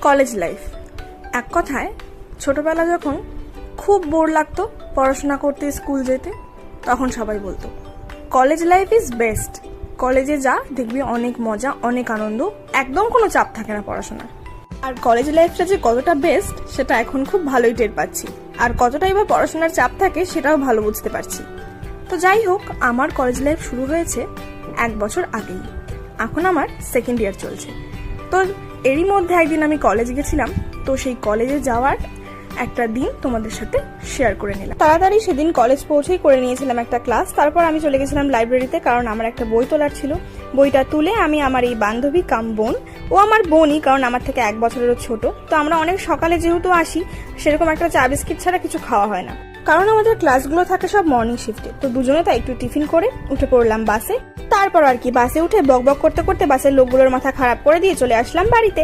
College life এক কথায় ছোটবেলা যখন খুব বোর লাগতো পড়াশোনা করতে, স্কুল যেতে, তখন সবাই বলতো কলেজ লাইফ ইজ বেস্ট। কলেজে যা, দেখবি অনেক মজা, অনেক আনন্দ, একদম কোনো চাপ থাকে না পড়াশোনার। আর কলেজ লাইফটা যে কতটা বেস্ট সেটা এখন খুব ভালোই টের পাচ্ছি, আর কতটাই বা পড়াশোনার চাপ থাকে সেটাও ভালো বুঝতে পারছি। তো যাই হোক, আমার কলেজ লাইফ শুরু হয়েছে 1 বছর আগেই। এখন আমার সেকেন্ড ইয়ার চলছে। তো এরই মধ্যে একদিন আমি কলেজ গেছিলাম, তো সেই কলেজে যাওয়ার একটা দিন তোমাদের সাথে শেয়ার করে নিলাম। তাড়াতাড়ি সেদিন কলেজ পৌঁছেই করে নিয়েছিলাম একটা ক্লাস। তারপর আমি চলে গেছিলাম লাইব্রেরিতে, কারণ আমার একটা বই তোলার ছিল। বইটা তুলে আমি আমার এই বান্ধবী কাম বোন, ও আমার বোনই কারণ আমার থেকে 1 বছরেরও ছোট, তো আমরা অনেক সকালে যেহেতু আসি, সেরকম একটা চা বিস্কিট ছাড়া কিছু খাওয়া হয় না, কারণ আমাদের ক্লাসগুলো থাকে সব মর্নিং শিফটে। তো দুজনে তাই একটু টিফিন করে উঠে পড়লাম বাসে। তারপর আর কি, বাসে উঠে বক বক করতে করতে বাসের লোকগুলোর মাথা খারাপ করে দিয়ে চলে আসলাম বাড়িতে।